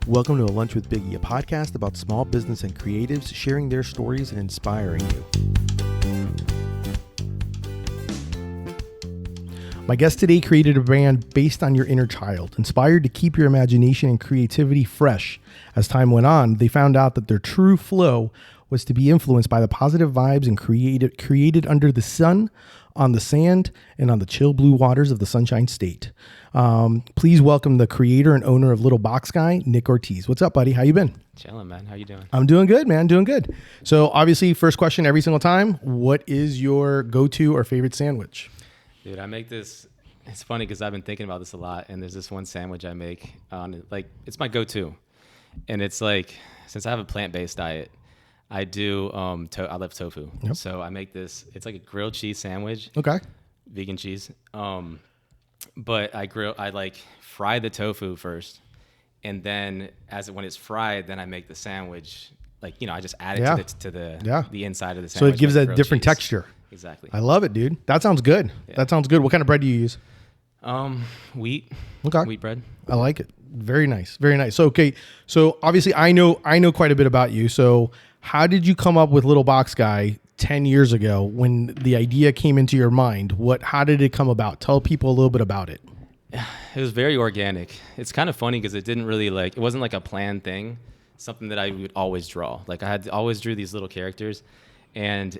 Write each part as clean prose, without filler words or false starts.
Welcome to A Lunch with Biggie, a podcast about small business and creatives sharing their stories and inspiring you. My guest today created a brand based on your inner child, inspired to keep your imagination and creativity fresh. As time went on, they found out that their true flow was to be influenced by the positive vibes and created under the sun, on the sand, and on the chill blue waters of the Sunshine State. Please welcome the creator and owner of Little Box Guy, Nick Ortiz. What's up, buddy? How you been? Chilling, man. How you doing? I'm doing good, man. Doing good. So obviously, first question every single time, what is your go-to or favorite sandwich? Dude, I make this. It's funny because I've been thinking about this a lot, and there's this one sandwich I make on, it's my go-to. And it's like, since I have a plant-based diet, I do, I love tofu. Yep. So I make this, it's like a grilled cheese sandwich. Okay. Vegan cheese. But I fry the tofu first. And then when it's fried, then I make the sandwich. I just add it to the inside of the sandwich. So it gives a different texture. Exactly. I love it, dude. That sounds good. Yeah. That sounds good. What kind of bread do you use? Wheat. Okay. Wheat bread. I like it. Very nice. Very nice. So, okay. So obviously I know quite a bit about you. So how did you come up with Little Box Guy 10 years ago when the idea came into your mind? How did it come about? Tell people a little bit about it. It was very organic. It's kind of funny because it didn't really it wasn't like a planned thing, something that I would always draw. I had always drew these little characters, and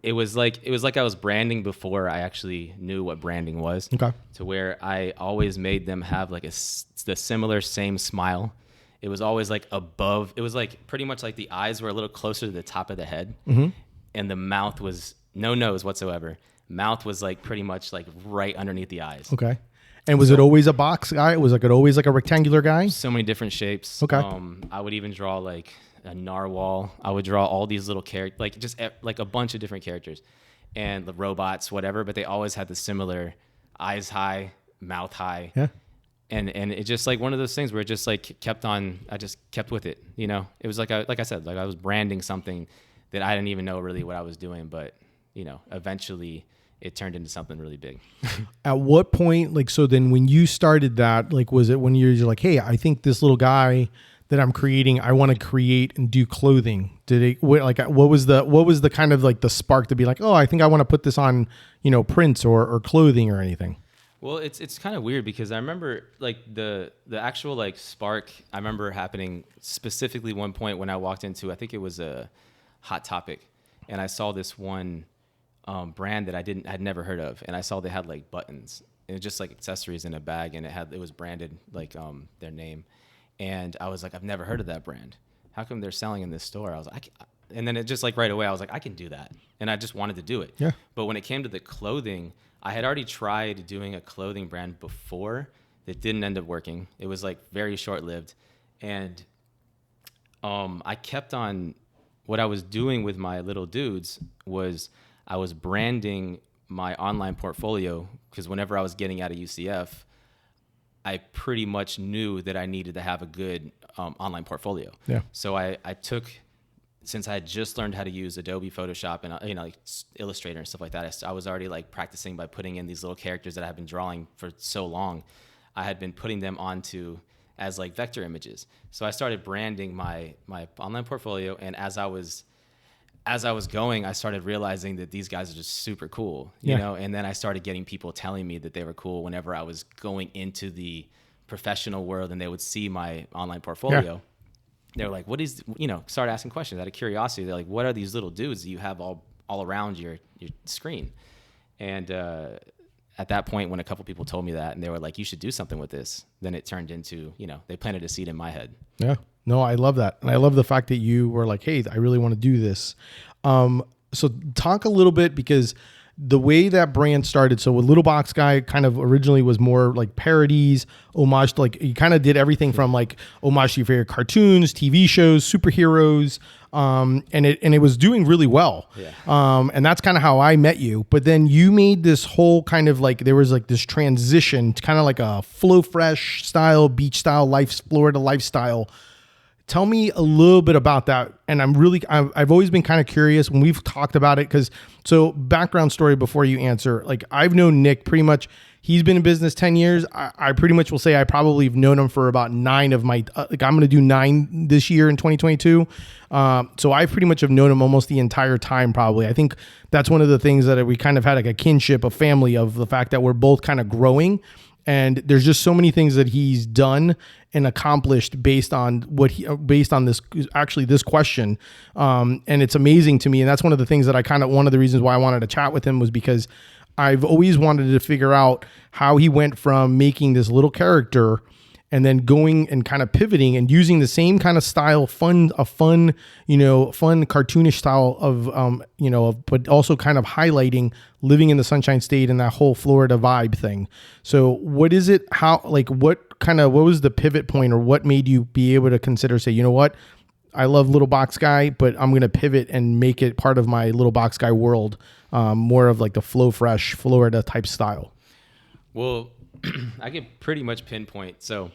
it was like I was branding before I actually knew what branding was. Okay. To where I always made them have the similar same smile. It was always above. It was pretty much the eyes were a little closer to the top of the head, mm-hmm. and the mouth was no nose whatsoever. Mouth was pretty much right underneath the eyes. Okay. And was it always a box guy? Was it always a rectangular guy? So many different shapes. Okay. I would even draw a narwhal. I would draw all these little characters, just a bunch of different characters, and the robots, whatever. But they always had the similar eyes high, mouth high. Yeah. And it's just one of those things where it just kept on. I just kept with it. It was like I said, I was branding something that I didn't even know really what I was doing, but eventually it turned into something really big. At what point, so then when you started that, was it when you're like, hey, I think this little guy that I'm creating, I want to create and do clothing? What was the kind of the spark to be like, oh, I think I want to put this on, prints or clothing or anything? Well, it's kind of weird because I remember the actual spark I remember happening specifically one point when I walked into, I think it was a Hot Topic, and I saw this one brand that I'd never heard of, and I saw they had buttons and just accessories in a bag, and it was branded their name, and I was like, I've never heard of that brand. How come they're selling in this store? I was like, and then it just right away I was like, I can do that, and I just wanted to do it. Yeah. But when it came to the clothing, I had already tried doing a clothing brand before that didn't end up working. It was very short-lived. And I kept on, what I was doing with my little dudes was I was branding my online portfolio, because whenever I was getting out of UCF, I pretty much knew that I needed to have a good online portfolio. Yeah. So I took, since I had just learned how to use Adobe Photoshop and Illustrator and stuff like that, I was already practicing by putting in these little characters that I had been drawing for so long. I had been putting them onto as vector images. So I started branding my online portfolio, and as I was going, I started realizing that these guys are just super cool, you know. And then I started getting people telling me that they were cool whenever I was going into the professional world, and they would see my online portfolio. Yeah. They're like, what is, start asking questions out of curiosity. They're like, what are these little dudes that you have all around your screen? And at that point, when a couple people told me that, and they were like, you should do something with this, then it turned into, they planted a seed in my head. Yeah. No, I love that. And I love the fact that you were like, hey, I really want to do this. So talk a little bit, because the way that brand started, so with Little Box Guy kind of originally was more parodies, homage to you kind of did everything from homage to your favorite cartoons, TV shows, superheroes, and it was doing really well. Yeah. And that's kind of how I met you. But then you made this whole kind of there was this transition to kind of a Flow Fresh style, beach style, Florida lifestyle. Tell me a little bit about that. And I've always been kind of curious when we've talked about it. So background story before you answer, like I've known Nick pretty much, he's been in business 10 years. I pretty much will say I probably have known him for about 9 of my, I'm going to do 9 this year in 2022. So I pretty much have known him almost the entire time, probably. I think that's one of the things that we kind of had like a kinship, a family, of the fact that we're both kind of growing. And there's just so many things that he's done and accomplished based on this question. And it's amazing to me. And that's one of the things that one of the reasons why I wanted to chat with him was because I've always wanted to figure out how he went from making this little character and then going and kind of pivoting and using the same kind of style, fun cartoonish style of, but also kind of highlighting living in the Sunshine State and that whole Florida vibe thing. So what is it? What was the pivot point, or what made you be able to consider, say, you know what? I love Little Box Guy, but I'm going to pivot and make it part of my Little Box Guy world, more of like the Flow Fresh Florida type style. Well, I can pretty much pinpoint. So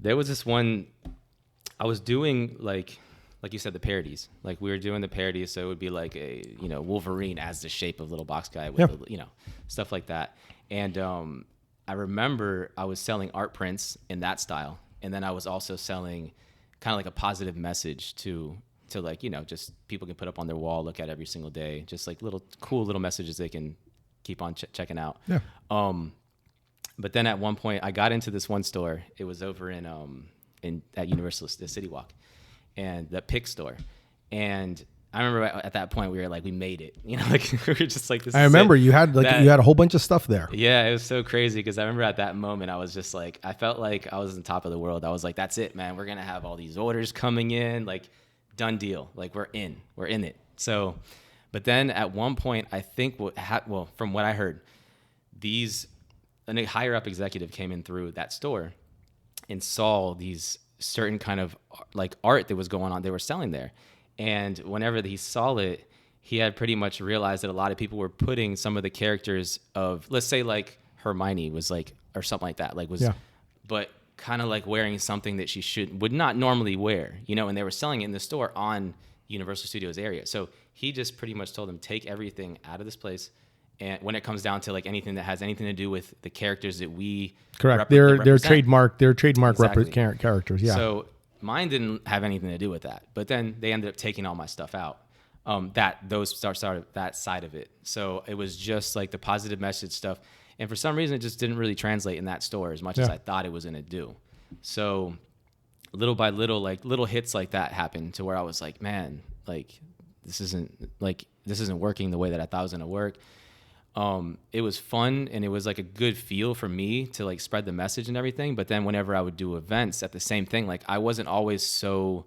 there was this one, I was doing like you said, the parodies. Like we were doing the parodies, so it would be like a Wolverine as the shape of Little Box Guy with stuff like that. And I remember I was selling art prints in that style, and then I was also selling kind of like a positive message to like just people can put up on their wall, look at every single day, just like little cool little messages they can keep on checking out. Yeah. But then at one point, I got into this one store. It was over at Universal City Walk, and the Pick store. And I remember at that point we were like, we made it. Like we were just like, this. I remember you had a whole bunch of stuff there. Yeah, it was so crazy because I remember at that moment I was just like, I felt like I was on top of the world. I was like, that's it, man. We're gonna have all these orders coming in, like done deal. Like we're in it. So, but then at one point, I think from what I heard, a higher up executive came in through that store and saw these certain kind of like art that was going on, they were selling there. And whenever he saw it, he had pretty much realized that a lot of people were putting some of the characters of, let's say like Hermione was like, or something like that, but kind of like wearing something that she would not normally wear, and they were selling it in the store on Universal Studios area. So he just pretty much told them, take everything out of this place. And when it comes down to like anything that has anything to do with the characters that we correct, they're trademark exactly. characters. Yeah. So mine didn't have anything to do with that, but then they ended up taking all my stuff out. Started that side of it. So it was just like the positive message stuff, and for some reason it just didn't really translate in that store as much as I thought it was gonna do. So little by little, like little hits like that happened to where I was like, man, like this isn't working the way that I thought it was gonna work. It was fun, and it was like a good feel for me to like spread the message and everything. But then whenever I would do events at the same thing, like I wasn't always so,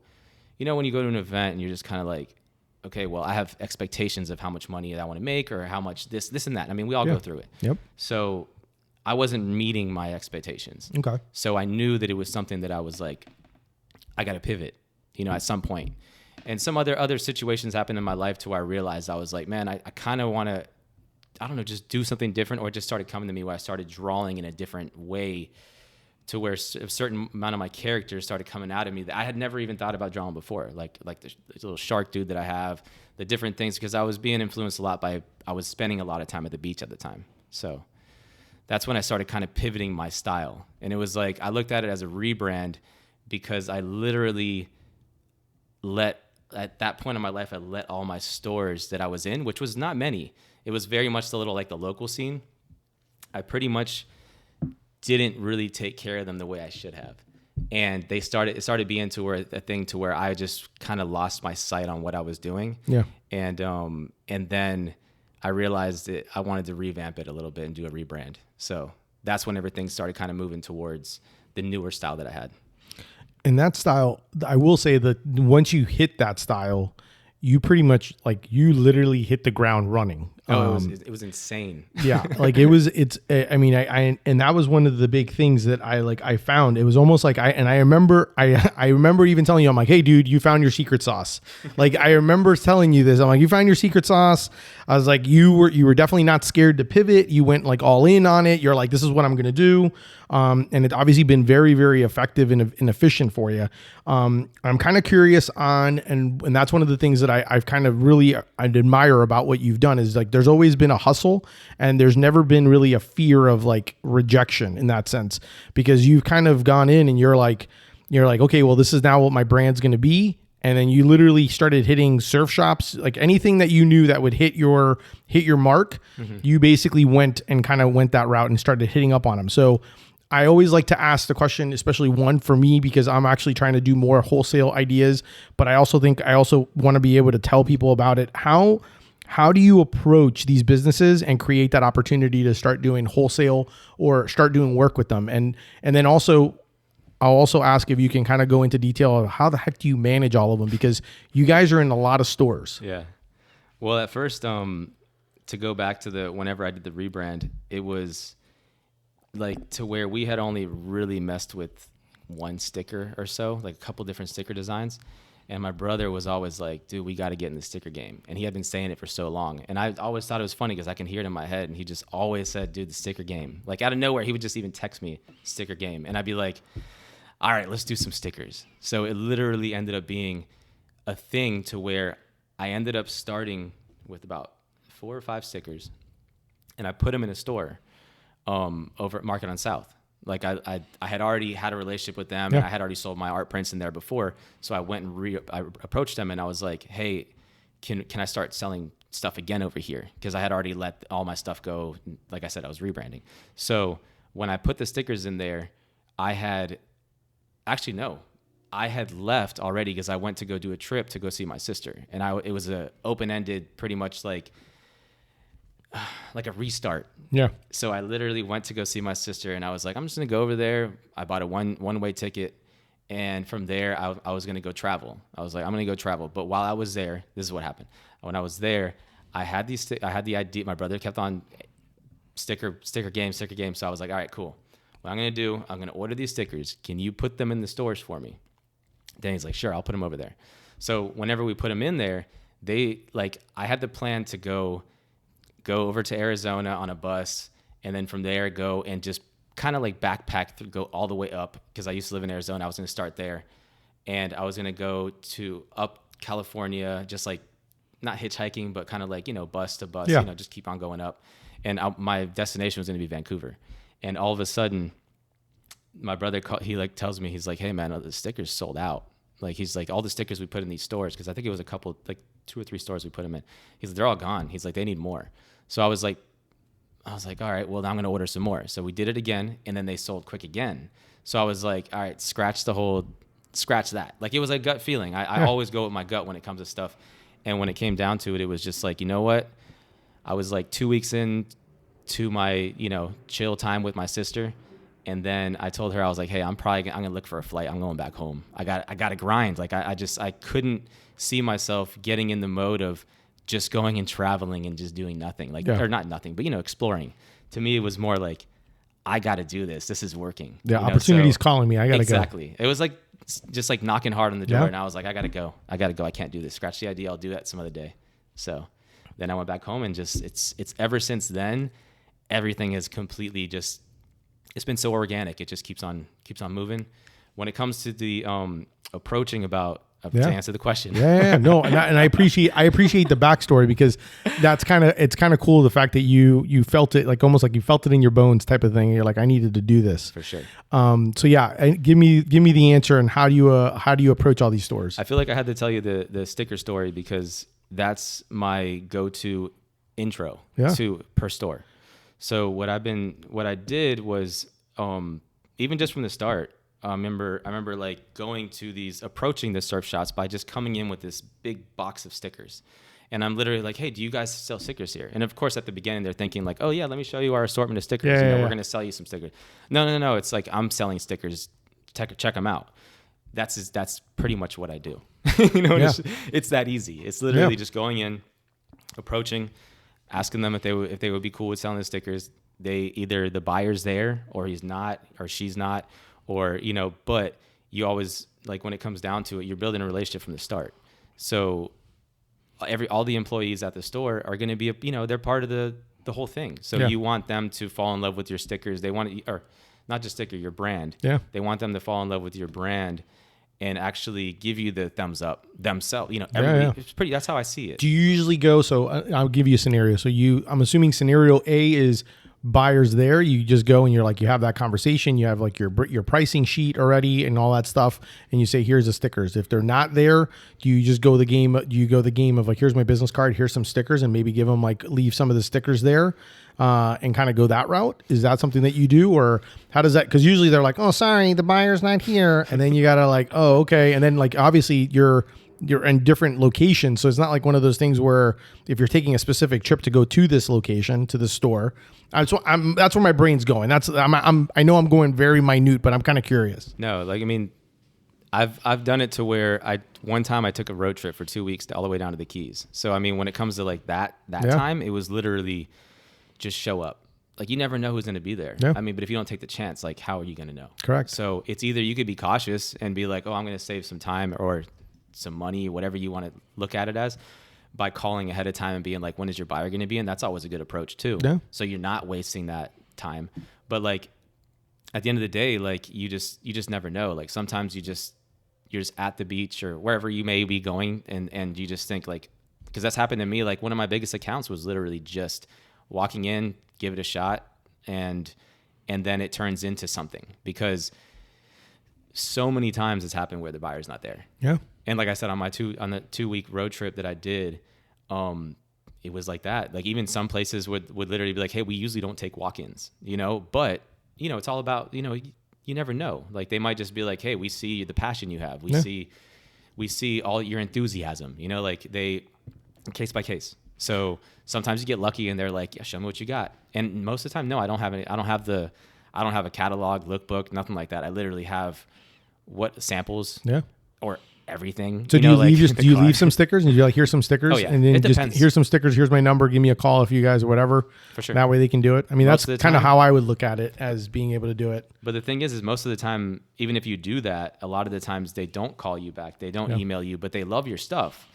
when you go to an event and you're just kind of like, okay, well, I have expectations of how much money I want to make or how much this and that. I mean, we all go through it. Yep. So I wasn't meeting my expectations. Okay. So I knew that it was something that I was like, I got to pivot, at some point. And some other situations happened in my life to where I realized I was like, man, I kind of want to, I don't know, just do something different, or it just started coming to me where I started drawing in a different way to where a certain amount of my characters started coming out of me that I had never even thought about drawing before. Like the little shark dude that I have, the different things, because I was being influenced a lot I was spending a lot of time at the beach at the time. So that's when I started kind of pivoting my style. And it was like, I looked at it as a rebrand because I literally at that point in my life, I let all my stores that I was in, which was not many. It was very much the local scene. I pretty much didn't really take care of them the way I should have. And it started being a thing to where I just kind of lost my sight on what I was doing. Yeah. And then I realized that I wanted to revamp it a little bit and do a rebrand. So that's when everything started kind of moving towards the newer style that I had. And that style, I will say that once you hit that style, you pretty much you literally hit the ground running. It was insane. Yeah, like I mean, I and that was one of the big things that I found. It was almost like I remember I remember even telling you, I'm like, hey dude, you found your secret sauce. Like I remember telling you this. I'm like, you found your secret sauce. I was like, you were definitely not scared to pivot. You went like all in on it. You're like, this is what I'm gonna do. And it's obviously been very, very effective and efficient for you. I'm kind of curious on, and that's one of the things that I've kind of really I admire about what you've done is like there's always been a hustle and there's never been really a fear of like rejection in that sense, because you've kind of gone in and you're like, okay, well, this is now what my brand's going to be. And then you literally started hitting surf shops, like anything that you knew that would hit your mark, you basically went that route and started hitting up on them. So I always like to ask the question, especially one for me, because I'm actually trying to do more wholesale ideas, but I also think I also want to be able to tell people about it. How do you approach these businesses and create that opportunity to start doing wholesale or start doing work with them? And then also, I'll also ask if you can kind of go into detail of how the heck do you manage all of them? Because you guys are in a lot of stores. Yeah. Well, at first, to go back to whenever I did the rebrand, it was like to where we had only really messed with one sticker or so, like a couple different sticker designs. And my brother was always like, dude, we got to get in the sticker game. And he had been saying it for so long. And I always thought it was funny because I can hear it in my head. And he just always said, dude, the sticker game. Like out of nowhere, he would just even text me sticker game. And I'd be like, all right, let's do some stickers. So it literally ended up being a thing to where I ended up starting with about 4 or 5 stickers. And I put them in a store over at Market on South. Like I had already had a relationship with them, and I had already sold my art prints in there before. So I went and I approached them, and I was like, "Hey, can I start selling stuff again over here?" Because I had already let all my stuff go. Like I said, I was rebranding. So when I put the stickers in there, I had left already because I went to go do a trip to go see my sister, and it was a open-ended, pretty much like a restart. Yeah. So I literally went to go see my sister, and I was like, I'm just going to go over there. I bought a one-way ticket, and from there, I was going to go travel. I was like, I'm going to go travel. But while I was there, this is what happened. When I was there, I had the idea. My brother kept on sticker game. So I was like, all right, cool. What I'm going to do, I'm going to order these stickers. Can you put them in the stores for me? Then he's like, sure, I'll put them over there. So whenever we put them in there, I had the plan to go over to Arizona on a bus, and then from there go and just kind of like backpack go all the way up, because I used to live in Arizona. I was going to start there, and I was going to go to up California, just like not hitchhiking, but kind of like, bus to bus, just keep on going up. And my destination was going to be Vancouver. And all of a sudden, my brother tells me, he's like, hey man, the stickers sold out. Like, he's like, all the stickers we put in these stores, because I think it was a couple, like 2 or 3 stores we put them in. He's like, they're all gone. He's like, they need more. So I was like, all right, well, I'm going to order some more. So we did it again, and then they sold quick again. So I was like, all right, scratch that. Like, it was a gut feeling. I always go with my gut when it comes to stuff. And when it came down to it, it was just like, you know what? I was like 2 weeks in to my, chill time with my sister. And then I told her, I was like, hey, I'm going to look for a flight. I'm going back home. I got to grind. Like, I couldn't see myself getting in the mode of just going and traveling and just doing nothing, or not nothing, but exploring. To me, it was more like, I got to do this. This is working. The opportunity's calling me. I got to go. Exactly. It was like just like knocking hard on the door, and I was like, I got to go. I can't do this. Scratch the idea. I'll do that some other day. So then I went back home, and just it's ever since then, everything has completely just. It's been so organic. It just keeps on moving. When it comes to the approaching about. To answer the question. No, and I appreciate the backstory, because it's kind of cool, the fact that you felt it, like almost like you felt it in your bones type of thing. You're like, I needed to do this for sure. So yeah, give me the answer, and how do you approach all these stores? I feel like I had to tell you the sticker story, because that's my go-to intro to per store. So what I did was even just from the start. I remember like approaching the surf shops by just coming in with this big box of stickers. And I'm literally like, hey, do you guys sell stickers here? And of course, at the beginning, they're thinking like, oh yeah, let me show you our assortment of stickers. We're going to sell you some stickers. No. It's like, I'm selling stickers. Check them out. That's pretty much what I do. It's that easy. It's literally just going in, approaching. asking them if they would be cool with selling the stickers. They either the buyer's there or he's not or she's not, or but you always, like, when it comes down to it, you're building a relationship from the start. So all the employees at the store are going to be they're part of the whole thing. So you want them to fall in love with your stickers. They want or not just sticker, your brand. Yeah. They want them to fall in love with your brand and actually give you the thumbs up themselves. It's pretty. That's how I see it. Do you usually go? So I'll give you a scenario. So I'm assuming scenario A is buyers there. You just go and you're like, you have that conversation. You have like your pricing sheet already and all that stuff, and you say, here's the stickers. If they're not there, do you just go the game? Do you go the game of like, here's my business card, here's some stickers, and maybe give them leave some of the stickers there, and kind of go that route? Is that something that you do, or how does that? Because usually they're like, oh, sorry, the buyer's not here, and then you gotta like, oh, okay, and then like obviously you're in different locations, so it's not like one of those things where if you're taking a specific trip to go to this location, to the store. That's where my brain's going. I know I'm going very minute, but I'm kind of curious. No, like, I mean, I've done it to where one time I took a road trip for 2 weeks all the way down to the Keys. So I mean, when it comes to like that time, it was literally just show up. Like, you never know who's going to be there. Yeah. I mean, but if you don't take the chance, like, how are you going to know? Correct. So it's either you could be cautious and be like, oh, I'm going to save some time or some money, whatever you want to look at it as, by calling ahead of time and being like, when is your buyer going to be in? That's always a good approach too. Yeah. So you're not wasting that time. But like, at the end of the day, like, you just never know. Like, sometimes you're just at the beach or wherever you may be going, and you just think like, because that's happened to me. Like, one of my biggest accounts was literally just walking in, give it a shot, and then it turns into something, because so many times it's happened where the buyer's not there. Yeah. And like I said, on the 2 week road trip that I did, it was like that. Like, even some places would literally be like, hey, we usually don't take walk-ins, but it's all about, you never know. Like, they might just be like, hey, we see the passion you have. We see all your enthusiasm, like, they case by case. So sometimes you get lucky and they're like, yeah, show me what you got. And most of the time, no, I don't have a catalog, lookbook, nothing like that. I literally have samples or everything. So do you leave some stickers and you're like, here's some stickers? Oh, yeah. And then just here's some stickers, here's my number, give me a call if you guys or whatever. For sure. That way they can do it. I mean, that's kind of how I would look at it, as being able to do it. But the thing is most of the time, even if you do that, a lot of the times they don't call you back. They don't email you, but they love your stuff.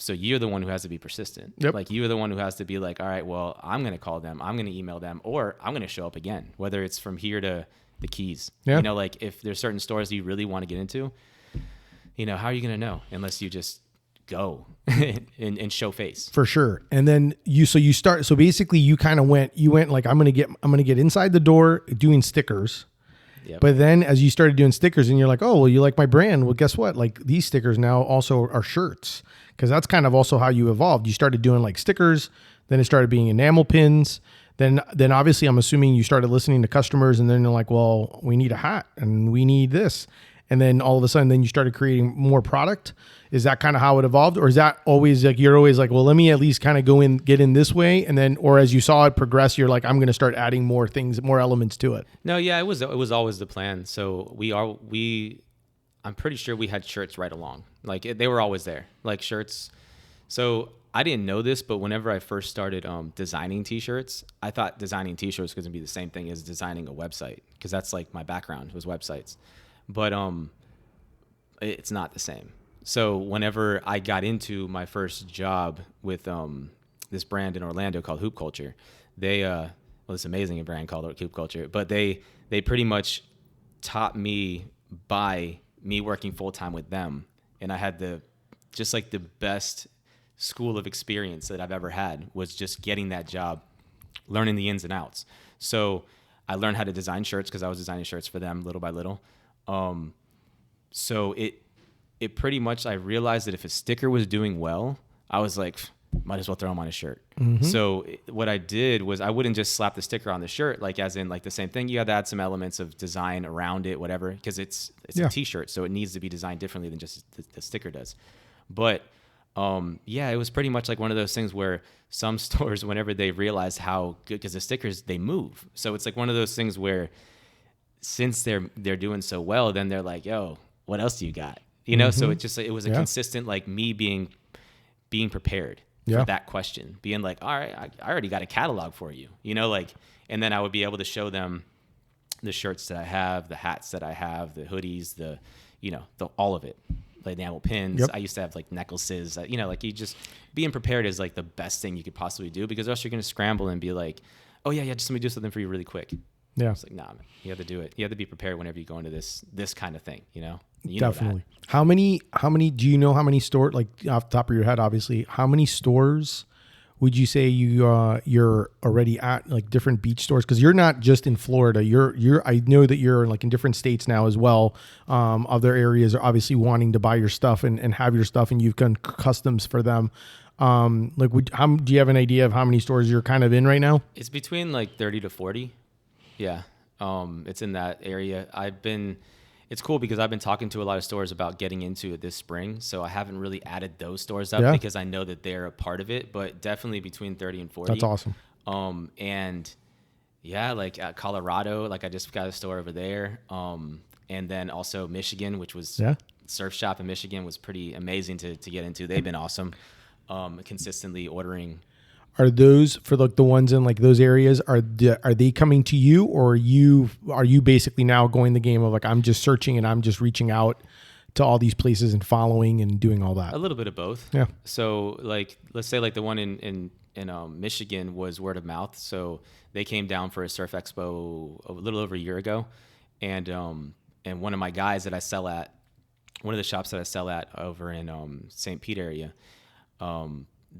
So you're the one who has to be persistent. Yep. Like, you're the one who has to be like, all right, well, I'm going to call them, I'm going to email them, or I'm going to show up again, whether it's from here to the Keys. Yeah. Like, if there's certain stores that you really want to get into, how are you going to know unless you just go and show face? For sure. And then so basically you kind of went like, I'm going to get inside the door doing stickers. Yep. But then as you started doing stickers and you're like, oh, well, you like my brand. Well, guess what? Like, these stickers now also are shirts, because that's kind of also how you evolved. You started doing like stickers, then it started being enamel pins. Then obviously I'm assuming you started listening to customers, and then you're like, well, we need a hat and we need this. And then all of a sudden, then you started creating more product. Is that kind of how it evolved? Or is that always like, you're always like, well, let me at least kind of get in this way. And then, or as you saw it progress, you're like, I'm going to start adding more things, more elements to it. No, yeah, it was always the plan. So I'm pretty sure we had shirts right along. Like, they were always there, like shirts. So I didn't know this, but whenever I first started designing t-shirts, I thought designing t-shirts was going to be the same thing as designing a website, because that's like my background was websites. But it's not the same. So whenever I got into my first job with this brand in Orlando called Hoop Culture, this amazing brand called Hoop Culture, but they pretty much taught me by me working full time with them, and I had the best school of experience that I've ever had, was just getting that job, learning the ins and outs. So I learned how to design shirts, because I was designing shirts for them little by little. So it pretty much, I realized that if a sticker was doing well, I was like, might as well throw them on a shirt. Mm-hmm. So what I did was, I wouldn't just slap the sticker on the shirt, like as in like the same thing. You had to add some elements of design around it, whatever, because it's a t-shirt, so it needs to be designed differently than just the sticker does. But it was pretty much like one of those things where some stores, whenever they realize how good, because the stickers, they move. So it's like one of those things where, since they're doing so well, then they're like, yo, what else do you got? Mm-hmm. So it was a consistent, like, me being prepared. Yeah. for that question, being like, all right, I already got a catalog for you, you know, like, and then I would be able to show them the shirts that I have, the hats that I have, the hoodies, the, you know, all of it, like enamel pins. Yep. I used to have like necklaces, you know, like you just being prepared is like the best thing you could possibly do, because else you're going to scramble and be like, oh yeah, just let me do something for you really quick. Yeah. It's like, nah, man, you have to do it. You have to be prepared whenever you go into this kind of thing, you know? Definitely. How many, do you know how many stores, like off the top of your head, obviously, how many stores would you say you're already at, like different beach stores? Cause you're not just in Florida. I know that you're like in different states now as well. Other areas are obviously wanting to buy your stuff and have your stuff, and you've done customs for them. Like, do you have an idea of how many stores you're kind of in right now? It's between like 30 to 40. Yeah. It's in that area. It's cool because I've been talking to a lot of stores about getting into it this spring. So I haven't really added those stores up because I know that they're a part of it, but definitely between 30 and 40. That's awesome. And yeah, like at Colorado, like I just got a store over there. And then also Michigan, which was surf shop in Michigan, was pretty amazing to get into. They've been awesome. Consistently ordering. Are those for like the ones in like those areas? Are they coming to you, or are you basically now going the game of like, I'm just searching and I'm just reaching out to all these places and following and doing all that? A little bit of both. Yeah. So like, let's say like the one in Michigan was word of mouth. So they came down for a surf expo a little over a year ago, and one of my guys that I sell at, one of the shops that I sell at over in St. Pete area,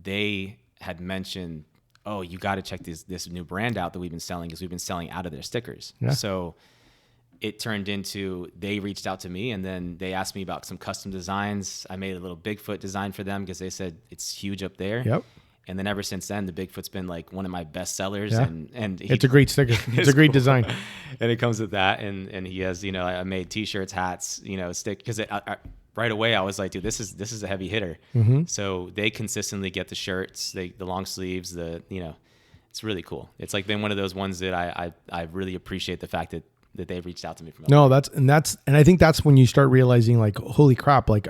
they had mentioned, oh, you got to check this new brand out that we've been selling, because we've been selling out of their stickers. Yeah. So it turned into, they reached out to me, and then they asked me about some custom designs. I made a little Bigfoot design for them because they said it's huge up there. Yep. And then ever since then, the Bigfoot's been like one of my best sellers. Yeah. And it's a great sticker. It's a great design. And it comes with that. And he has, you know, I made t-shirts, hats, you know, because right away I was like, dude, this is a heavy hitter. Mm-hmm. So they consistently get the shirts, the long sleeves, you know, it's really cool. It's like been one of those ones that I really appreciate the fact that they've reached out to me from. No, and I think that's when you start realizing like, holy crap, like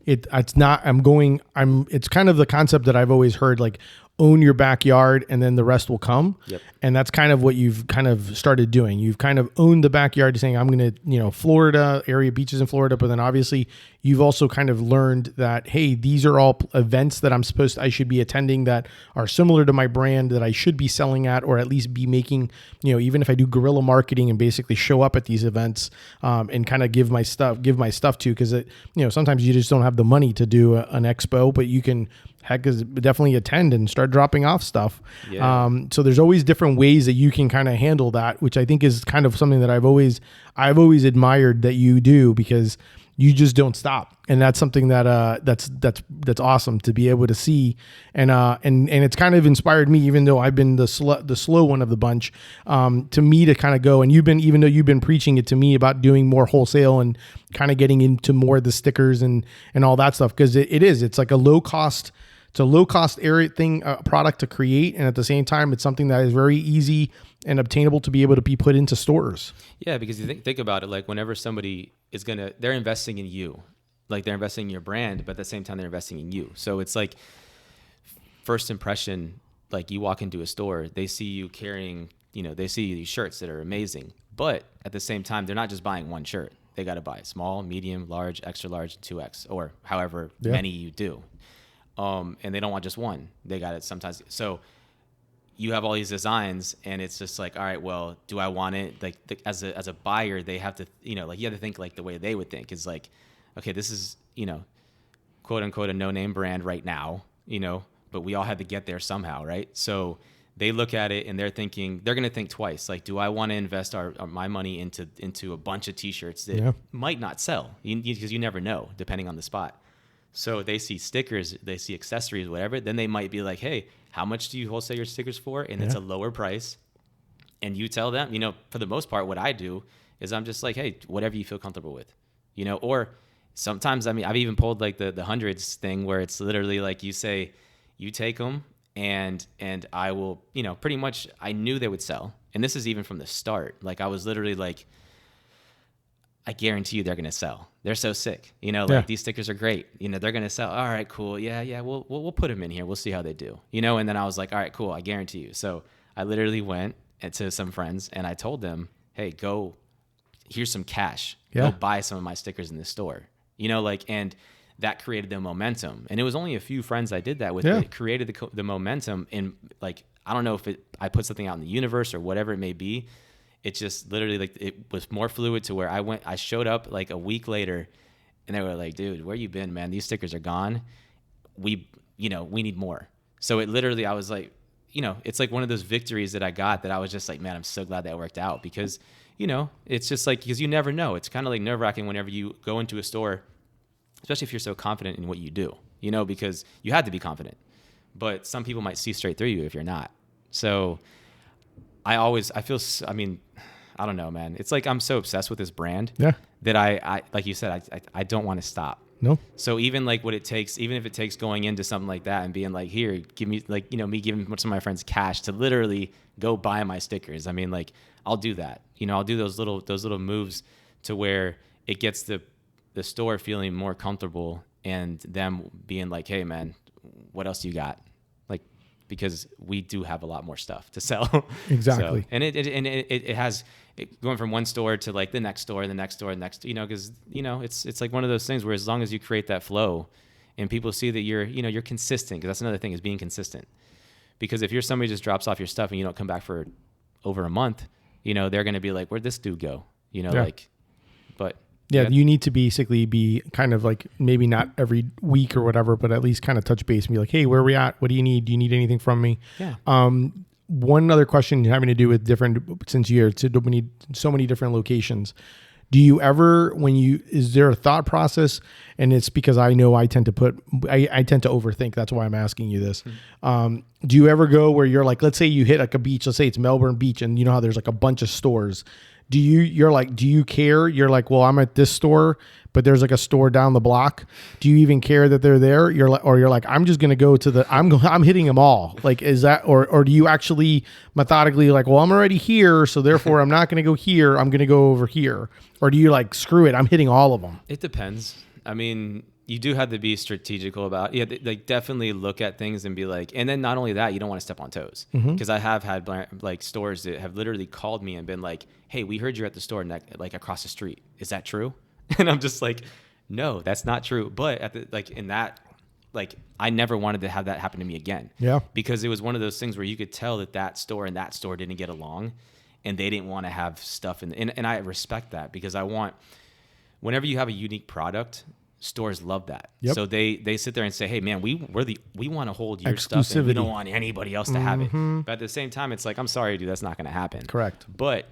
it's kind of the concept that I've always heard, like, own your backyard and then the rest will come. Yep. And that's kind of what you've kind of started doing. You've kind of owned the backyard, saying, I'm going to, you know, Florida area, beaches in Florida. But then obviously you've also kind of learned that, hey, these are all events that I should be attending that are similar to my brand, that I should be selling at, or at least be making, you know, even if I do guerrilla marketing and basically show up at these events and kind of give my stuff to, because you know, sometimes you just don't have the money to do an expo, but you can definitely attend and start dropping off stuff. Yeah. So there's always different ways that you can kind of handle that, which I think is kind of something that I've always admired that you do, because you just don't stop. And that's something that that's awesome to be able to see. And it's kind of inspired me, even though I've been the slow one of the bunch, to me to kind of go, and even though you've been preaching it to me about doing more wholesale and kind of getting into more of the stickers and all that stuff, because it's like a low cost area thing, product to create. And at the same time, it's something that is very easy and obtainable to be able to be put into stores. Yeah. Because you think about it, like whenever somebody they're investing in you, like they're investing in your brand, but at the same time they're investing in you. So it's like first impression, like you walk into a store, they see you carrying, you know, they see these shirts that are amazing, but at the same time, they're not just buying one shirt. They got to buy small, medium, large, extra large, 2X, or however many you do. And they don't want just one. They got it sometimes. So you have all these designs, and it's just like, all right, well, do I want it? Like as a buyer, they have to, you know, like you have to think like the way they would think is like, okay, this is, you know, quote unquote a no-name brand right now, you know, but we all had to get there somehow, right? So they look at it and they're going to think twice. Like, do I want to invest my money into a bunch of t-shirts that might not sell? Because you never know, depending on the spot. So they see stickers, they see accessories, whatever. Then they might be like, hey, how much do you wholesale your stickers for? And it's a lower price. And you tell them, you know, for the most part, what I do is I'm just like, hey, whatever you feel comfortable with, you know, or sometimes, I mean, I've even pulled like the hundreds thing where it's literally like you say, you take them and I will, you know, pretty much I knew they would sell. And this is even from the start. Like I was literally like, I guarantee you they're going to sell. They're so sick. Like these stickers are great. They're going to sell. All right, cool. Yeah. We'll put them in here. We'll see how they do. And then I was like, all right, cool. I guarantee you. So I literally went to some friends and I told them, hey, here's some cash. Go buy some of my stickers in the store. And that created the momentum. And it was only a few friends I did that with. It created the momentum. And like, I don't know if I put something out in the universe or whatever it may be. It just literally like it was more fluid to where I showed up like a week later and they were like, dude, where you been, man? These stickers are gone. We need more. So it literally, I was like, it's like one of those victories that I got that I was just like, man, I'm so glad that worked out because, it's just like, because you never know. It's kind of like nerve wracking whenever you go into a store, especially if you're so confident in what you do, because you had to be confident, but some people might see straight through you if you're not. So I don't know, man. It's like I'm so obsessed with this brand that I like you said, I don't want to stop. No. So even like what it takes, even if it takes going into something like that and being like, here, give me like, me giving some of my friends cash to literally go buy my stickers. I mean, like I'll do that. I'll do those little moves to where it gets the store feeling more comfortable and them being like, hey man, what else do you got? Because we do have a lot more stuff to sell. Exactly. So, and it has going from one store to like the next store, because it's like one of those things where as long as you create that flow and people see that you're consistent, because that's another thing is being consistent. Because if you're somebody who just drops off your stuff and you don't come back for over a month, they're going to be like, where'd this dude go? But yeah, you need to basically be kind of like maybe not every week or whatever, but at least kind of touch base and be like, hey, where are we at? What do you need? Do you need anything from me? Yeah. One other question having to do with since we need so many different locations. Do you ever, is there a thought process? And it's because I know I tend to overthink. That's why I'm asking you this. Do you ever go where you're like, let's say you hit like a beach, let's say it's Melbourne Beach, and you know how there's like a bunch of stores. Do you care? You're like, well, I'm at this store, but there's like a store down the block. Do you even care that they're there? You're like, I'm just going to go to I'm hitting them all. Like, is that, or do you actually methodically like, well, I'm already here, so therefore I'm not going to go here. I'm going to go over here. Or do you like, screw it, I'm hitting all of them? It depends. I mean, you do have to be strategical about like definitely look at things and be like, and then not only that, you don't want to step on toes, because I have had like stores that have literally called me and been like, hey, we heard you're at the store like across the street, is that true? And I'm just like, no, that's not true. But I never wanted to have that happen to me again. Yeah, because it was one of those things where you could tell that store and that store didn't get along and they didn't want to have stuff and I respect that, because whenever you have a unique product, stores love that. Yep. So they sit there and say, hey man, we want to hold your stuff and we don't want anybody else to have it. But at the same time, it's like, I'm sorry, dude, that's not going to happen. Correct. But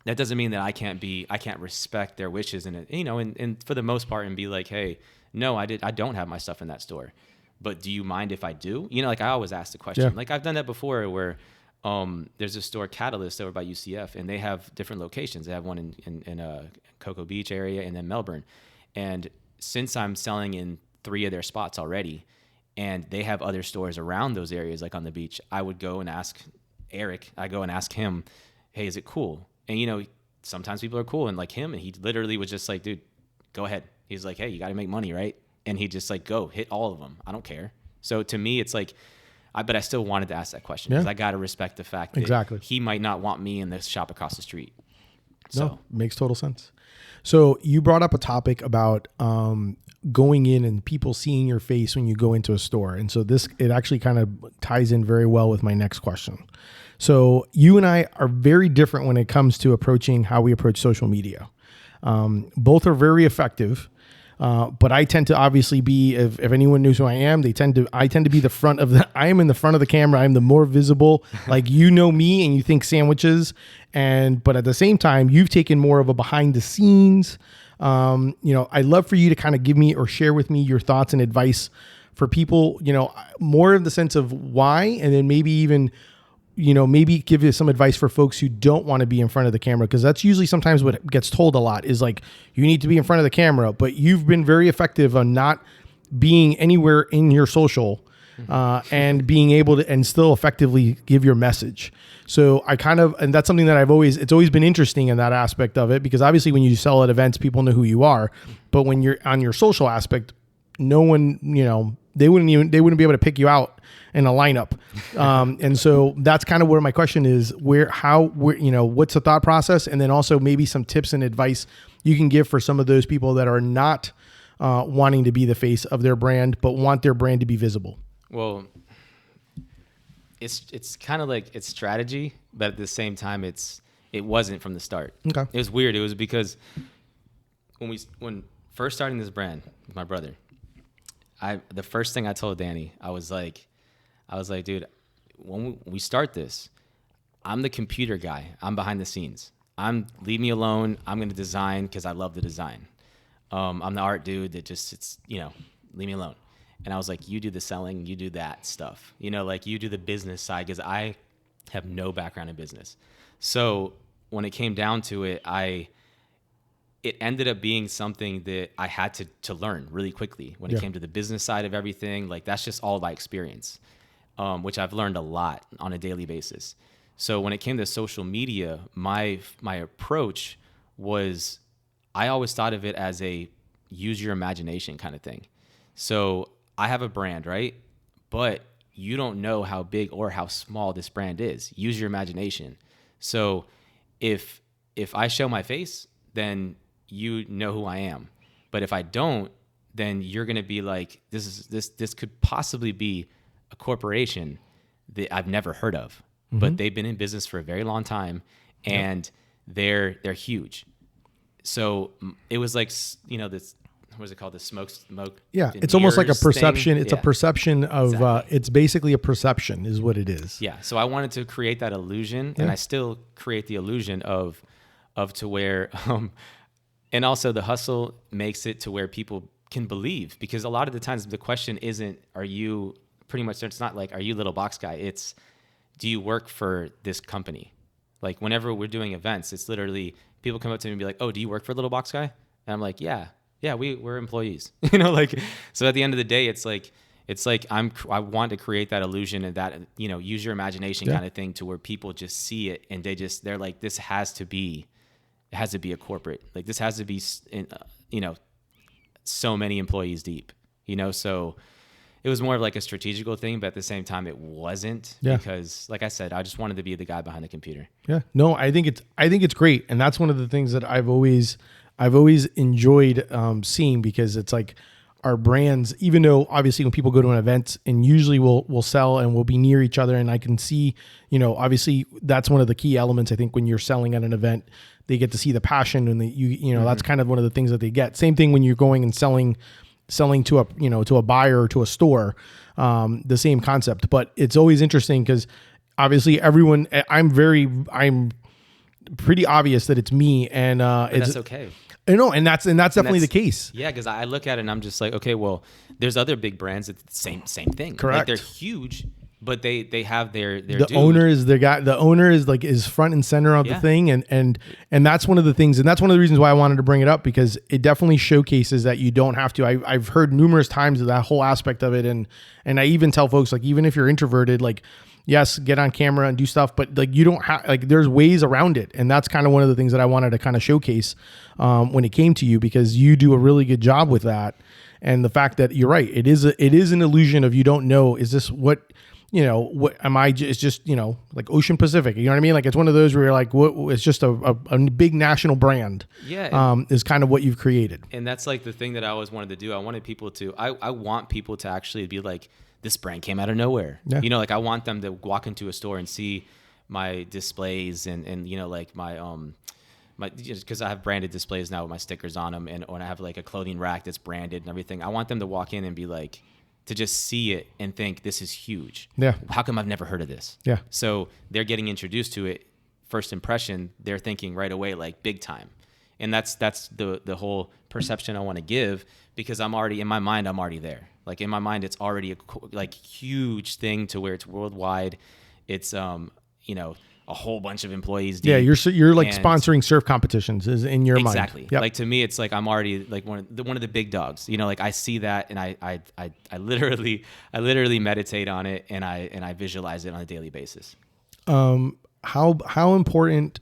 that doesn't mean that I can't respect their wishes and for the most part and be like, hey, no, I don't have my stuff in that store, but do you mind if I do? Like I always ask the question. Yeah. Like I've done that before where there's a store, Catalyst, over by UCF, and they have different locations. They have one in Cocoa Beach area and then Melbourne. And since I'm selling in 3 of their spots already, and they have other stores around those areas, like on the beach, I would go and ask Eric. I go and ask him, hey, is it cool? And sometimes people are cool, and like him, and he literally was just like, dude, go ahead. He's like, hey, you got to make money, right? And he just like, go hit all of them. I don't care. So to me, it's like, but I still wanted to ask that question because I got to respect the fact that he might not want me in the shop across the street. So no, makes total sense. So you brought up a topic about going in and people seeing your face when you go into a store. And so it actually kind of ties in very well with my next question. So you and I are very different when it comes to approaching how we approach social media. Both are very effective. But I tend to obviously be, if anyone knows who I am, I tend to be I am in the front of the camera. I'm the more visible, like, me and you think sandwiches. But at the same time, you've taken more of a behind the scenes. I'd love for you to kind of give me or share with me your thoughts and advice for people, more in the sense of why, and then maybe even, maybe give you some advice for folks who don't want to be in front of the camera. Cause that's usually sometimes what gets told a lot is like, you need to be in front of the camera, but you've been very effective on not being anywhere in your social. and being able to and still effectively give your message. So and that's something that it's always been interesting in that aspect of it, because obviously when you sell at events, people know who you are, but when you're on your social aspect, no one, they wouldn't be able to pick you out in a lineup. And so that's kind of where my question is, what's the thought process? And then also maybe some tips and advice you can give for some of those people that are not wanting to be the face of their brand, but want their brand to be visible. Well, it's kind of like it's strategy, but at the same time, it wasn't from the start. Okay. It was weird. It was because when first starting this brand with my brother, the first thing I told Danny, I was like, dude, when we start this, I'm the computer guy. I'm behind the scenes. Leave me alone. I'm going to design because I love the design. I'm the art dude that just leave me alone. And I was like, you do the selling, you do that stuff. Like you do the business side, because I have no background in business. So when it came down to it, it ended up being something that I had to learn really quickly when it came to the business side of everything. Like that's just all by experience, which I've learned a lot on a daily basis. So when it came to social media, my approach was, I always thought of it as a use your imagination kind of thing. So I have a brand, right? But you don't know how big or how small this brand is. Use your imagination. So if I show my face, then you know who I am. But if I don't, then you're going to be like, this could possibly be a corporation that I've never heard of, but they've been in business for a very long time, and they're huge. So it was like, this, what is it called? The smoke. Yeah. It's almost like a perception. Thing. It's a perception of, Exactly. It's basically a perception is what it is. Yeah. So I wanted to create that illusion, and I still create the illusion of to where, and also the hustle makes it to where people can believe, because a lot of the times the question isn't, it's not like, are you little box guy? It's, do you work for this company? Like whenever we're doing events, it's literally people come up to me and be like, oh, do you work for Little Box Guy? And I'm like, yeah, we're employees. So at the end of the day, it's like I want to create that illusion and that, use your imagination kind of thing, to where people just see it and they're like, it has to be a corporate, like this has to be, so many employees deep, so it was more of like a strategical thing, but at the same time it wasn't, because like I said, I just wanted to be the guy behind the computer. Yeah. No, I think it's great. And that's one of the things that I've always enjoyed seeing, because it's like our brands, even though obviously when people go to an event, and usually we'll sell and we'll be near each other, and I can see, obviously that's one of the key elements. I think when you're selling at an event, they get to see the passion, and that's kind of one of the things that they get. Same thing when you're going and selling to a buyer or to a store, the same concept. But it's always interesting because obviously I'm pretty obvious that it's me, and that's okay. No, and that's definitely the case. Yeah, because I look at it and I'm just like, okay, well, there's other big brands that same thing. Correct. Like they're huge, but they have their the owner is their guy. The owner is front and center of the thing, and that's one of the things, and that's one of the reasons why I wanted to bring it up, because it definitely showcases that you don't have to. I've heard numerous times of that whole aspect of it, and I even tell folks, like, even if you're introverted, like, yes, get on camera and do stuff, but like you don't have, like, there's ways around it, and that's kind of one of the things that I wanted to kind of showcase when it came to you, because you do a really good job with that, and the fact that you're right, it is an illusion of, you don't know, is this what am I? It's just, like Ocean Pacific, you know what I mean? Like, it's one of those where you're like, what? It's just a big national brand. Yeah. Is kind of what you've created. And that's like the thing that I always wanted to do. I wanted people to, I want people to actually be like, this brand came out of nowhere. Yeah. Like I want them to walk into a store and see my displays and like my, because I have branded displays now with my stickers on them, and when I have like a clothing rack that's branded and everything, I want them to walk in and be like, to just see it and think, this is huge. Yeah. How come I've never heard of this? Yeah. So they're getting introduced to it. First impression, they're thinking right away, like, big time. And that's the whole perception I want to give, because I'm already, in my mind, I'm already there. Like, in my mind, it's already a huge thing to where it's worldwide. It's, a whole bunch of employees deep. Yeah, you're like And sponsoring surf competitions is in your mind. exactly. Yep. Like to me, it's like I'm already like one of the big dogs. You know, like I see that and I literally meditate on it and I visualize it on a daily basis. How important,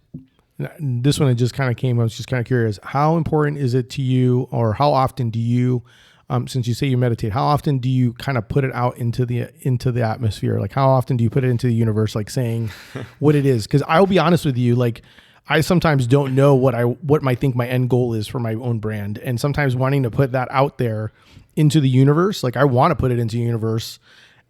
this one it just kind of came, I was just kind of curious, how important is it to you, or how often do you, since you say you meditate, how often do you kind of put it out into the atmosphere? Like how often do you put it into the universe, like saying what it is? Because I'll be honest with you, like I sometimes don't know what I think my end goal is for my own brand, and sometimes wanting to put that out there into the universe, like I want to put it into the universe,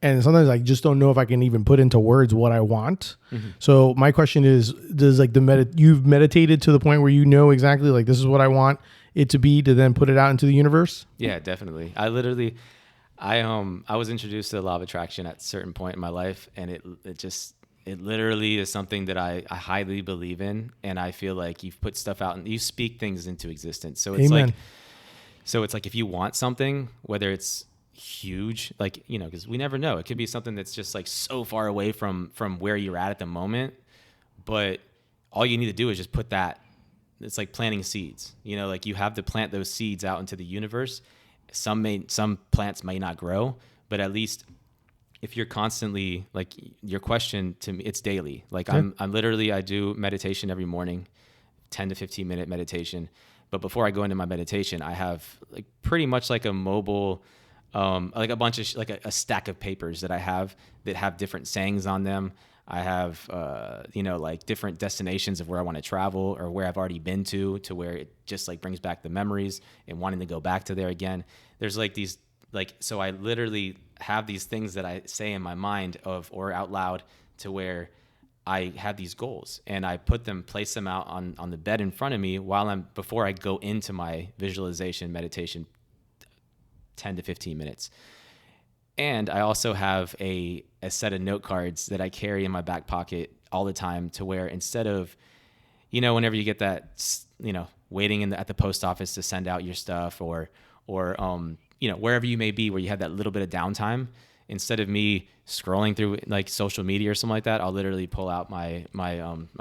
and sometimes I just don't know if I can even put into words what I want. Mm-hmm. So my question is, does like you've meditated to the point where you know exactly like this is what I want it to be, to then put it out into the universe? Yeah, definitely. I was introduced to the law of attraction at a certain point in my life, and it literally is something that I highly believe in, and I feel like you've put stuff out and you speak things into existence. So it's Amen. like if you want something, whether it's huge, like, you know, because we never know, it could be something that's just like so far away from where you're at the moment, but all you need to do is just put that. It's like planting seeds, you know, like you have to plant those seeds out into the universe. Some plants may not grow, but at least if you're constantly, like your question to me, it's daily. Like yeah. I do meditation every morning, 10 to 15 minute meditation. But before I go into my meditation, I have like pretty much like a mobile, like a bunch of, like a stack of papers that I have that have different sayings on them. I have, like different destinations of where I want to travel or where I've already been to where it just like brings back the memories and wanting to go back to there again. There's like these, like, so I literally have these things that I say in my mind or out loud to where I have these goals, and I place them out on the bed in front of me before I go into my visualization meditation, 10 to 15 minutes. And I also have a set of note cards that I carry in my back pocket all the time, to where instead of, whenever you get that, waiting at the post office to send out your stuff or wherever you may be where you have that little bit of downtime, instead of me scrolling through like social media or something like that, I'll literally pull out my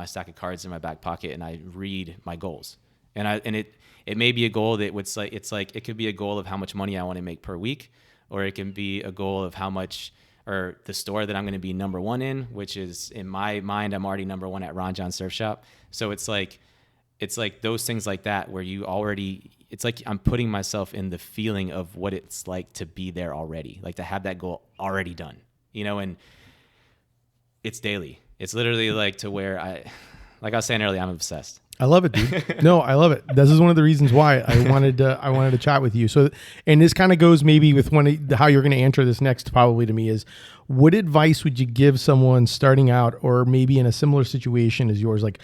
stack of cards in my back pocket and I read my goals. And it may be a goal that it could be a goal of how much money I want to make per week, or it can be a goal of how much, or the store that I'm going to be number one in, which is in my mind, I'm already number one at Ron John Surf Shop. So it's like those things like that where it's like I'm putting myself in the feeling of what it's like to be there already, like to have that goal already done, and it's daily. It's literally like to where like I was saying earlier, I'm obsessed. I love it, dude. No, I love it. This is one of the reasons why I wanted to chat with you. So, and this kind of goes maybe with how you're going to answer this next probably to me is, what advice would you give someone starting out, or maybe in a similar situation as yours? Like,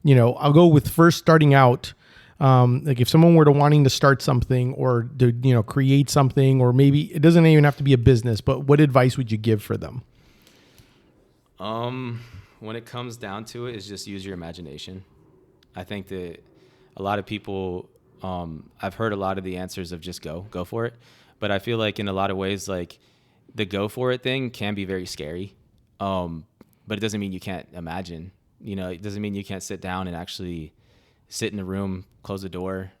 I'll go with first starting out. Like if someone were wanting to start something or to, create something, or maybe it doesn't even have to be a business, but what advice would you give for them? When it comes down to it, is just use your imagination. I think that a lot of people, I've heard a lot of the answers of just go for it. But I feel like in a lot of ways, like the go for it thing can be very scary. But it doesn't mean you can't imagine, it doesn't mean you can't sit down and actually sit in a room, close the door,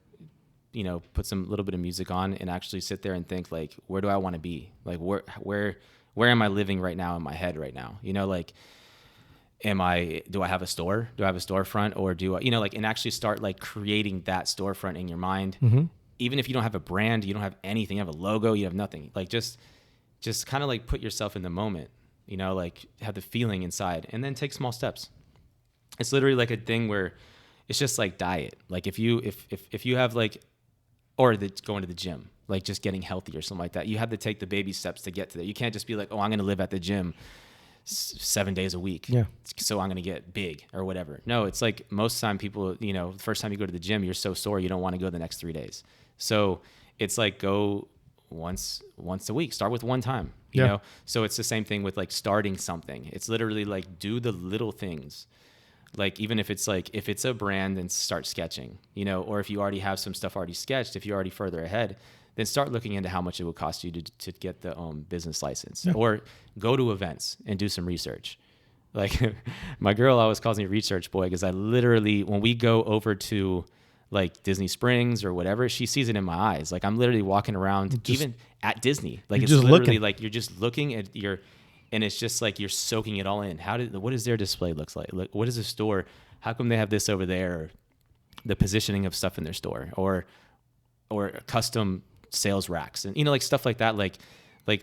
put some little bit of music on and actually sit there and think like, where do I want to be? Like where am I living right now in my head right now? Like, do I have a store? Do I have a storefront? Or do I, and actually start like creating that storefront in your mind. Mm-hmm. Even if you don't have a brand, you don't have anything, you have a logo, you have nothing. Like just kind of like put yourself in the moment, like have the feeling inside and then take small steps. It's literally like a thing where it's just like diet. Like if you have like, or going to the gym, like just getting healthy or something like that, you have to take the baby steps to get to that. You can't just be like, oh, I'm going to live at the gym 7 days a week. Yeah. So I'm going to get big or whatever. No, it's like most time people, the first time you go to the gym, you're so sore, you don't want to go the next 3 days. So it's like go once a week, start with one time, you know? So it's the same thing with like starting something. It's literally like do the little things. Like even if it's a brand, then start sketching, or if you already have some stuff already sketched, if you're already further ahead, then start looking into how much it would cost you to get the business license, or go to events and do some research. Like my girl always calls me research boy because I literally, when we go over to like Disney Springs or whatever, she sees it in my eyes. Like I'm literally walking around even at Disney. Like it's literally looking. Like you're just looking at and it's just like you're soaking it all in. What does their display looks like? What is the store? How come they have this over there? Or the positioning of stuff in their store or custom sales racks and, like stuff like that. Like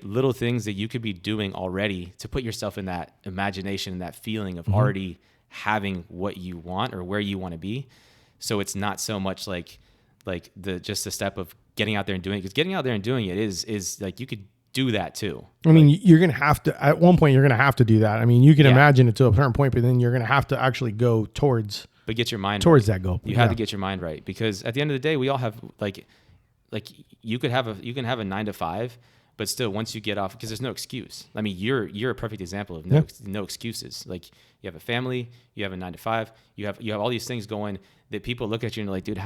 little things that you could be doing already to put yourself in that imagination and that feeling of already having what you want or where you want to be. So it's not so much like just the step of getting out there and doing it, because getting out there and doing it is like, you could do that too. I mean, you're going to have to, at one point, you're going to have to do that. I mean, you can imagine it to a certain point, but then you're going to have to actually go towards. But get your mind towards right. That goal. You have to get your mind right, because at the end of the day, we all have like you can have a 9-to-5, but still once you get off, because there's no excuse. I mean, you're a perfect example of no excuses. Like you have a family, you have a 9-to-5, you have all these things going that people look at you and they're like, dude,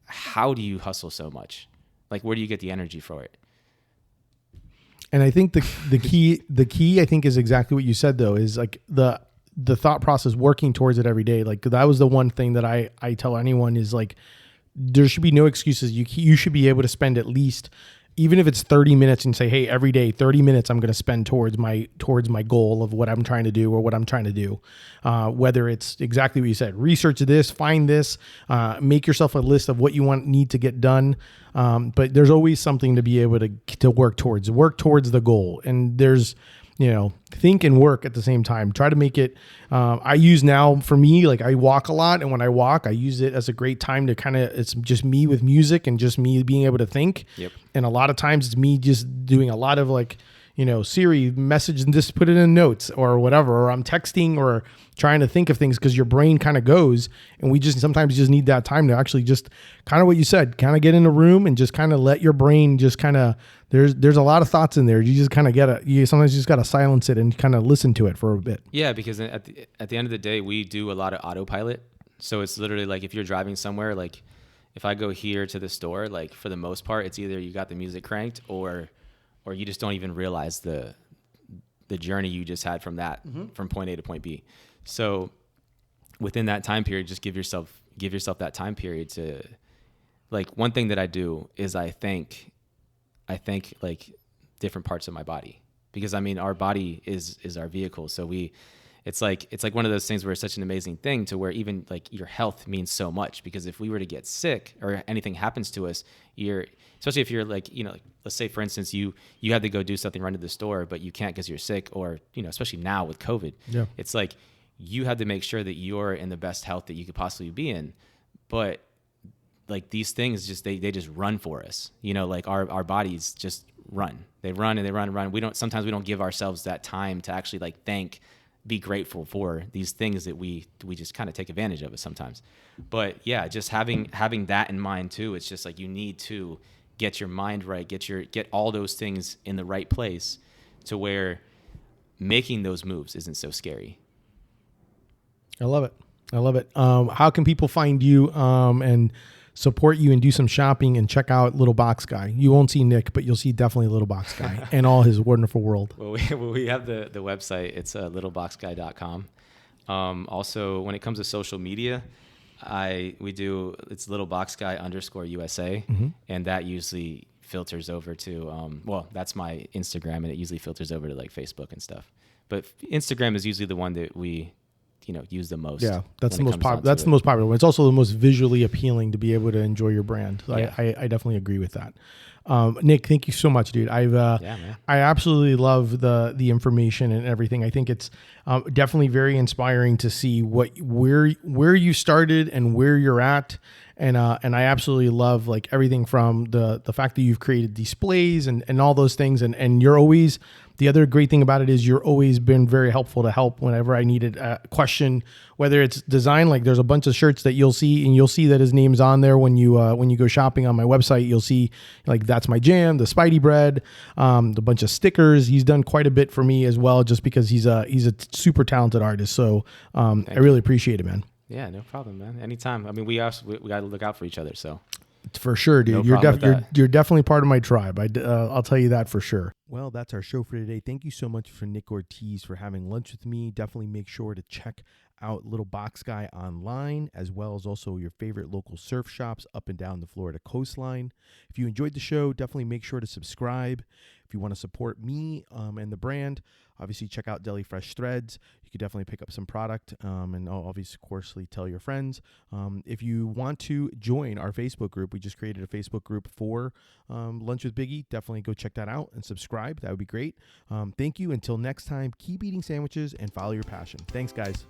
how do you hustle so much? Like, where do you get the energy for it? And I think the key I think is exactly what you said though, is like the thought process, working towards it every day. Like that was the one thing that I tell anyone is like, there should be no excuses. You should be able to spend at least, even if it's 30 minutes and say, hey, every day, 30 minutes I'm going to spend towards my goal of what I'm trying to do or what I'm trying to do. Whether it's exactly what you said, research this, find this, make yourself a list of what you need to get done. But there's always something to be able to work towards the goal. And there's, think and work at the same time. Try to make it, I use now for me, like I walk a lot. And when I walk, I use it as a great time to it's just me with music and just me being able to think. Yep. And a lot of times it's me just doing a lot of like, Siri message and just put it in notes or whatever, or I'm texting or trying to think of things, because your brain kind of goes, and we just sometimes just need that time to actually just kind of what you said, kind of get in a room and just kind of let your brain just kind of, there's a lot of thoughts in there. You just kind of sometimes you just got to silence it and kind of listen to it for a bit. Yeah. Because at the end of the day, we do a lot of autopilot. So it's literally like, if you're driving somewhere, like if I go here to the store, like for the most part, it's either you got the music cranked or you just don't even realize the journey you just had from from point A to point B. So within that time period, just give yourself that time period to, like, one thing that I do is I think like different parts of my body, because I mean, our body is our vehicle. So it's like one of those things where it's such an amazing thing to where even like your health means so much, because if we were to get sick or anything happens to us, especially if you're like, let's say for instance, you had to go do something, run to the store, but you can't because you're sick, or, especially now with COVID, it's like you have to make sure that you're in the best health that you could possibly be in. But like these things they just run for us, like our bodies just run. They run and they run and run. Sometimes we don't give ourselves that time to actually like be grateful for these things that we just kind of take advantage of it sometimes. But yeah, just having that in mind too. It's just like you need to get your mind right, get all those things in the right place to where making those moves isn't so scary. I love it. How can people find you and support you and do some shopping and check out Little Box Guy? You won't see Nick, but you'll see definitely Little Box Guy and all his wonderful world. Well, we have the website. It's littleboxguy.com. Also, when it comes to social media, it's Little Box Guy _USA, and that usually filters over to that's my Instagram, and it usually filters over to like Facebook and stuff. But Instagram is usually the one that we use the most. Yeah, that's the most popular. That's the most popular one. It's also the most visually appealing to be able to enjoy your brand. So yeah. I definitely agree with that. Nick, thank you so much, dude. I absolutely love the information and everything. I think it's definitely very inspiring to see where you started and where you're at. And I absolutely love like everything from the fact that you've created displays and all those things. And you're always, the other great thing about it is you're always been very helpful to help whenever I needed a question, whether it's design. Like there's a bunch of shirts that you'll see that his name's on there when you go shopping on my website. You'll see like That's My Jam, the Spidey bread, the bunch of stickers. He's done quite a bit for me as well, just because he's a super talented artist. So I really appreciate it, man. Yeah, no problem, man. Anytime. I mean, we got to look out for each other. So For sure, dude. No You're, problem with that. you're definitely part of my tribe. I'll tell you that for sure. Well, that's our show for today. Thank you so much for Nick Ortiz for having lunch with me. Definitely make sure to check out Little Box Guy online, as well as also your favorite local surf shops up and down the Florida coastline. If you enjoyed the show, definitely make sure to subscribe. If you want to support me and the brand, obviously check out Deli Fresh Threads. You could definitely pick up some product and obviously, of course, tell your friends. If you want to join our Facebook group, we just created a Facebook group for Lunch with Biggie. Definitely go check that out and subscribe. That would be great. Thank you. Until next time, keep eating sandwiches and follow your passion. Thanks, guys.